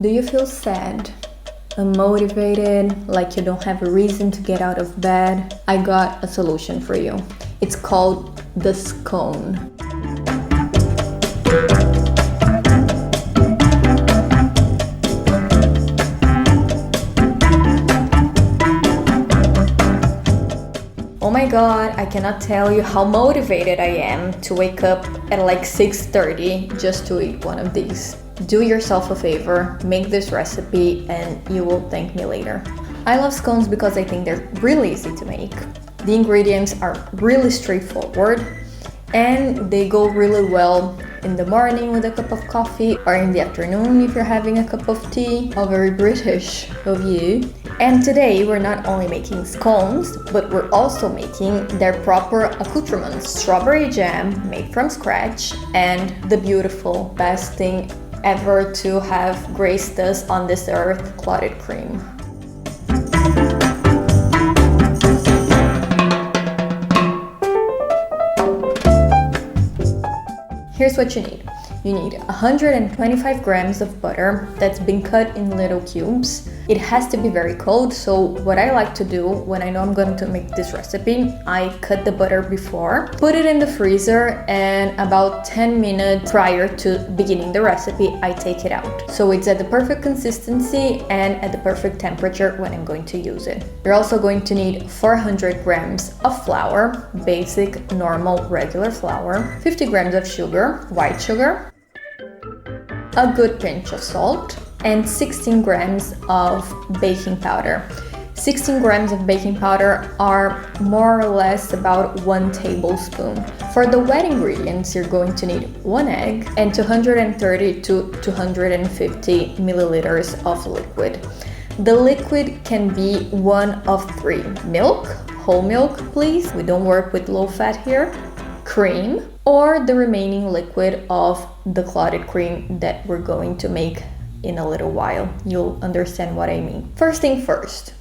Do you feel sad, unmotivated, like you don't have a reason to get out of bed? I got a solution for you. It's called the scone. Oh my god, I cannot tell you how motivated I am to wake up at like 6:30 just to eat one of these. Do yourself a favor, make this recipe and you will thank me later. I love scones because I think they're really easy to make. The ingredients are really straightforward and they go really well in the morning with a cup of coffee or in the afternoon if you're having a cup of tea. How very British of you. And today we're not only making scones, but we're also making their proper accoutrements. Strawberry jam made from scratch and the beautiful, best thing ever to have graced us on this earth, clotted cream. Here's what you need. You need 125 grams of butter that's been cut in little cubes. It has to be very cold, so what I like to do when I know I'm going to make this recipe, I cut the butter before, put it in the freezer, and about 10 minutes prior to beginning the recipe, I take it out. So it's at the perfect consistency and at the perfect temperature when I'm going to use it. You're also going to need 400 grams of flour, basic, normal, regular flour, 50 grams of sugar, white sugar, a good pinch of salt, and 16 grams of baking powder. 16 grams of baking powder are more or less about 1 tablespoon. For the wet ingredients, you're going to need 1 egg and 230 to 250 milliliters of liquid. The liquid can be one of 3. Milk, whole milk please, we don't work with low fat here, cream, or the remaining liquid of the clotted cream that we're going to make in a little while. You'll understand what I mean. First things first,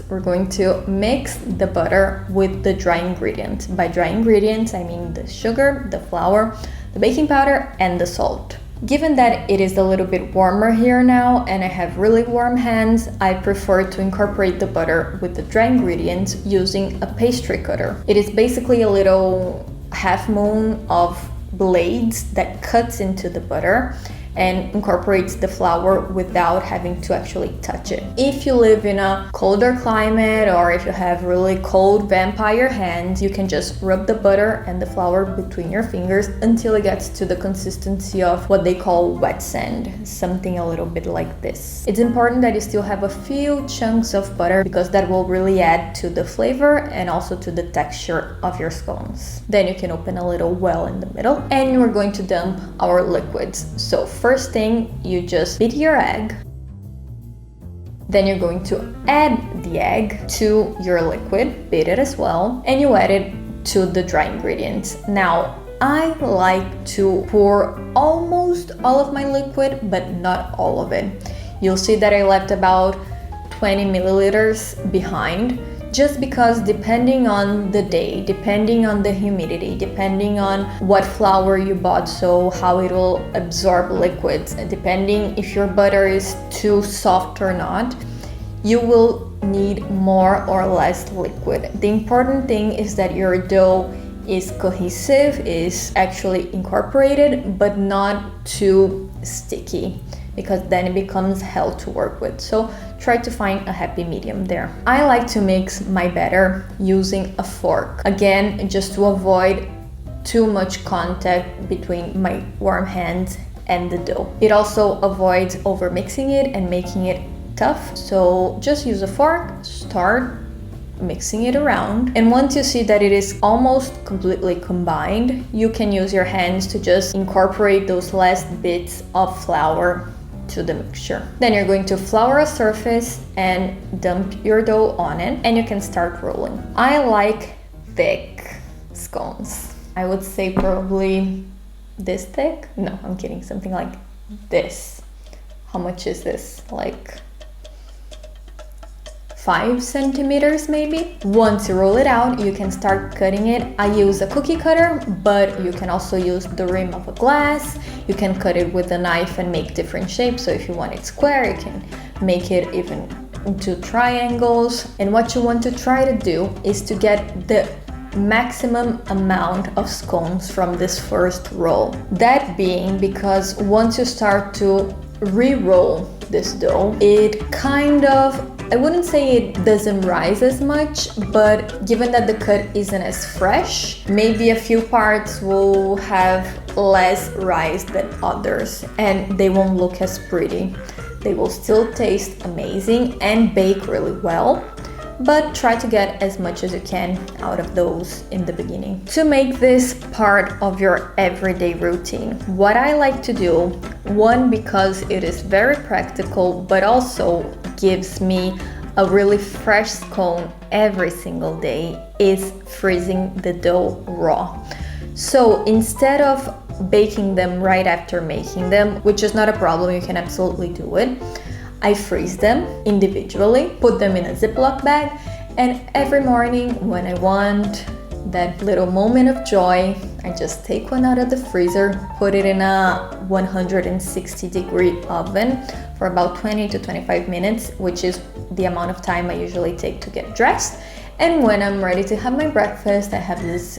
we're going to mix the butter with the dry ingredients. By dry ingredients, I mean the sugar, the flour, the baking powder, and the salt. Given that it is a little bit warmer here now and I have really warm hands, I prefer to incorporate the butter with the dry ingredients using a pastry cutter. It is basically a little half moon of blades that cuts into the butter and incorporates the flour without having to actually touch it. If you live in a colder climate or if you have really cold vampire hands, you can just rub the butter and the flour between your fingers until it gets to the consistency of what they call wet sand, something a little bit like this. It's important that you still have a few chunks of butter because that will really add to the flavor and also to the texture of your scones. Then you can open a little well in the middle and we're going to dump our liquids. So first thing, you just beat your egg. Then you're going to add the egg to your liquid, beat it as well, and you add it to the dry ingredients. Now, I like to pour almost all of my liquid, but not all of it. You'll see that I left about 20 milliliters behind, just because depending on the day, depending on the humidity, depending on what flour you bought, so how it will absorb liquids, and depending if your butter is too soft or not, you will need more or less liquid. The important thing is that your dough is cohesive, is actually incorporated, but not too sticky, because then it becomes hell to work with. So try to find a happy medium there. I like to mix my batter using a fork. Again, just to avoid too much contact between my warm hands and the dough. It also avoids over mixing it and making it tough. So just use a fork, start mixing it around, and once you see that it is almost completely combined, you can use your hands to just incorporate those last bits of flour to the mixture. Then you're going to flour a surface and dump your dough on it, and you can start rolling. I like thick scones. I would say probably this thick. No, I'm kidding, something like this. How much is this? Like 5 centimeters maybe. Once you roll it out, you can start cutting it. I use a cookie cutter, but you can also use the rim of a glass. You can cut it with a knife and make different shapes. So if you want it square, you can make it even into triangles. And what you want to try to do is to get the maximum amount of scones from this first roll. That being because once you start to re-roll this dough, it kind of, I wouldn't say it doesn't rise as much, but given that the cut isn't as fresh, maybe a few parts will have less rise than others and they won't look as pretty. They will still taste amazing and bake really well, but try to get as much as you can out of those in the beginning. To make this part of your everyday routine, what I like to do, one, because it is very practical, but also gives me a really fresh scone every single day, is freezing the dough raw. So instead of baking them right after making them, which is not a problem, you can absolutely do it, I freeze them individually, put them in a Ziploc bag, and every morning when I want that little moment of joy, I just take one out of the freezer, put it in a 160-degree oven for about 20 to 25 minutes, which is the amount of time I usually take to get dressed. And when I'm ready to have my breakfast, I have this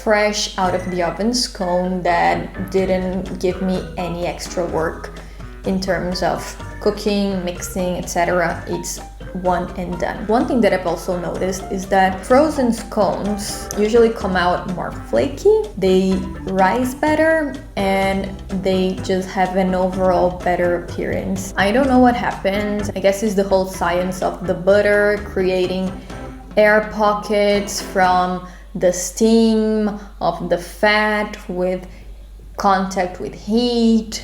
fresh out of the oven scone that didn't give me any extra work in terms of cooking, mixing, etc. It's one and done. One thing that I've also noticed is that frozen scones usually come out more flaky, they rise better, and they just have an overall better appearance. I don't know what happens. I guess it's the whole science of the butter creating air pockets from the steam of the fat with contact with heat.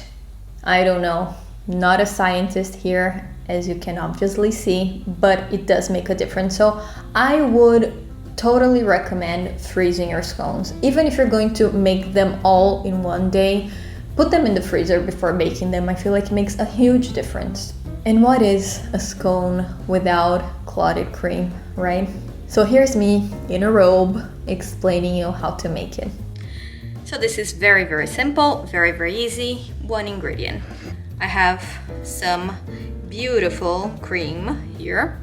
I don't know. Not a scientist here, as you can obviously see, but it does make a difference. So I would totally recommend freezing your scones. Even if you're going to make them all in one day, put them in the freezer before baking them. I feel like it makes a huge difference. And what is a scone without clotted cream, right? So here's me in a robe explaining you how to make it. So this is very, very simple, very, very easy. One ingredient. I have some beautiful cream here.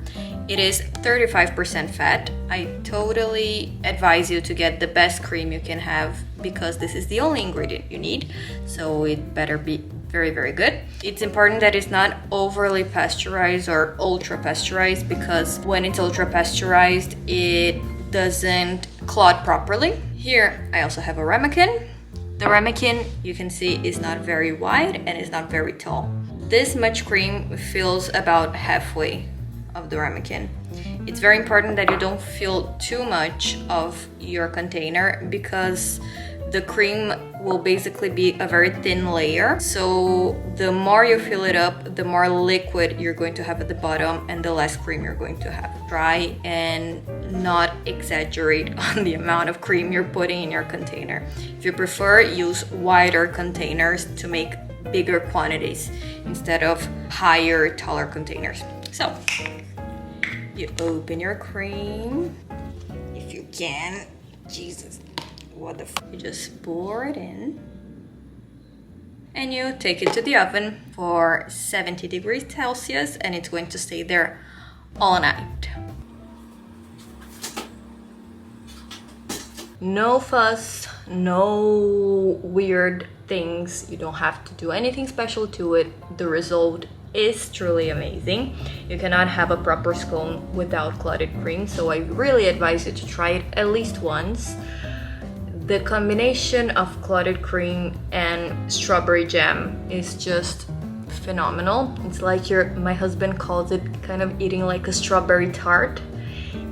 It is 35% fat. I totally advise you to get the best cream you can have because this is the only ingredient you need. So it better be very, very good. It's important that it's not overly pasteurized or ultra pasteurized because when it's ultra pasteurized, it doesn't clot properly. Here, I also have a ramekin. The ramekin, you can see, is not very wide and is not very tall. This much cream fills about halfway of the ramekin. It's very important that you don't fill too much of your container because the cream will basically be a very thin layer. So the more you fill it up, the more liquid you're going to have at the bottom and the less cream you're going to have. Try and not exaggerate on the amount of cream you're putting in your container. If you prefer, use wider containers to make bigger quantities instead of higher, taller containers. So you open your cream, if you can. Jesus, what the you just pour it in and you take it to the oven for 70 degrees Celsius and it's going to stay there all night. No fuss, no weird things. You don't have to do anything special to it. The result is truly amazing. You cannot have a proper scone without clotted cream, so I really advise you to try it at least once. The combination of clotted cream and strawberry jam is just phenomenal. It's like my husband calls it kind of eating like a strawberry tart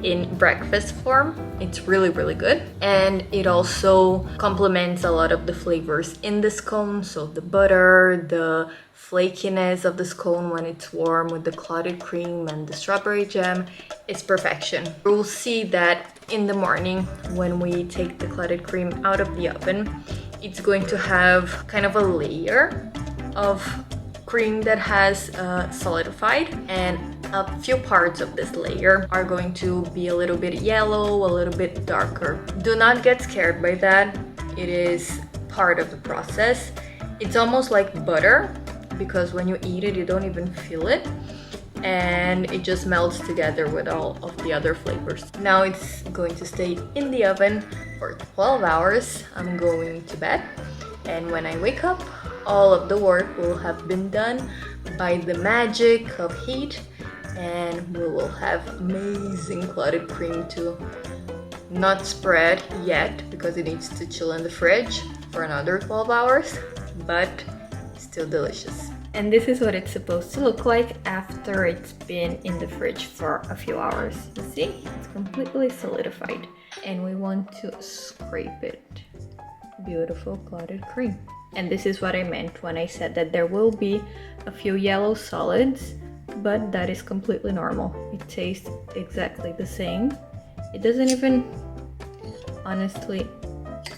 in breakfast form. It's really, really good. And it also complements a lot of the flavors in the scone. So the butter, the flakiness of the scone when it's warm with the clotted cream and the strawberry jam is perfection. You'll see that in the morning when we take the clotted cream out of the oven, it's going to have kind of a layer of cream that has solidified, and a few parts of this layer are going to be a little bit yellow, a little bit darker. Do not get scared by that. It is part of the process. It's almost like butter, because when you eat it, you don't even feel it, and it just melts together with all of the other flavors. Now it's going to stay in the oven for 12 hours. I'm going to bed, and when I wake up, all of the work will have been done by the magic of heat, and we will have amazing clotted cream to not spread yet because it needs to chill in the fridge for another 12 hours, but still delicious. And this is what it's supposed to look like after it's been in the fridge for a few hours. You see, it's completely solidified, and we want to scrape it. Beautiful clotted cream. And this is what I meant when I said that there will be a few yellow solids, but that is completely normal. It tastes exactly the same. It doesn't even honestly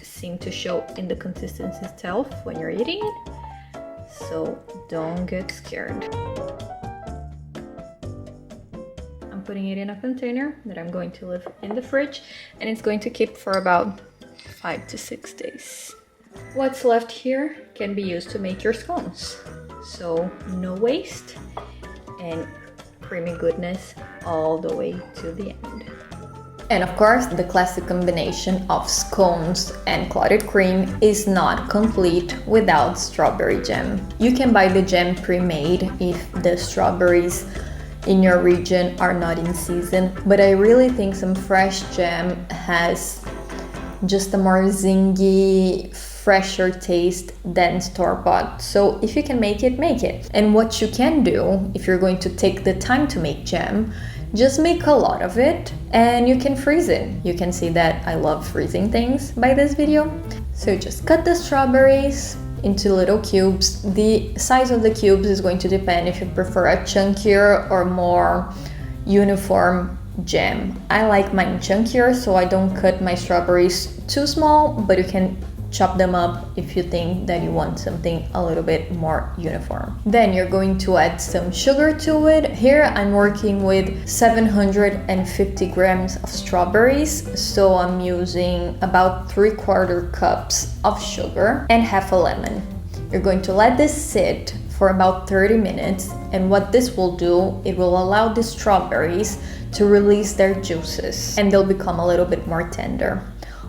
seem to show in the consistency itself when you're eating it. So don't get scared. I'm putting it in a container that I'm going to leave in the fridge, and it's going to keep for about 5 to 6 days. What's left here can be used to make your scones. So no waste and creamy goodness all the way to the end. And of course, the classic combination of scones and clotted cream is not complete without strawberry jam. You can buy the jam pre-made if the strawberries in your region are not in season, but I really think some fresh jam has just a more zingy, fresher taste than store-bought. So if you can make it, make it. And what you can do, if you're going to take the time to make jam, just make a lot of it and you can freeze it. You can see that I love freezing things by this video. So just cut the strawberries into little cubes. The size of the cubes is going to depend if you prefer a chunkier or more uniform jam. I like mine chunkier, so I don't cut my strawberries too small, but you can chop them up if you think that you want something a little bit more uniform. Then you're going to add some sugar to it. Here I'm working with 750 grams of strawberries, so I'm using about 3/4 cups of sugar and half a lemon. You're going to let this sit for about 30 minutes, and what this will do, it will allow the strawberries to release their juices and they'll become a little bit more tender.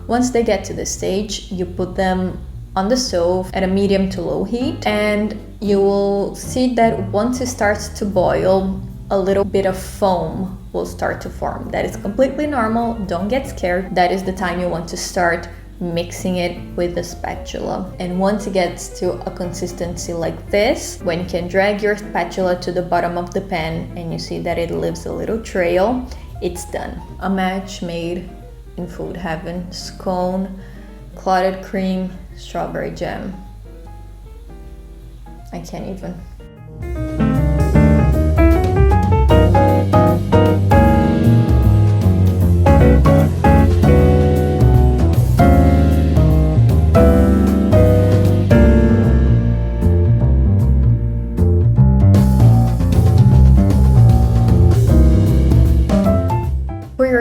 Once they get to this stage, you put them on the stove at a medium to low heat, and you will see that once it starts to boil, a little bit of foam will start to form. That is completely normal, don't get scared. That is the time you want to start mixing it with the spatula. And once it gets to a consistency like this, when you can drag your spatula to the bottom of the pan and you see that it leaves a little trail, it's done. A match made in food heaven. Scone, clotted cream, strawberry jam. I can't even.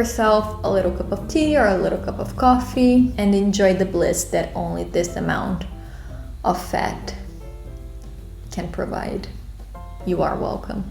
Yourself a little cup of tea or a little cup of coffee and enjoy the bliss that only this amount of fat can provide. You are welcome.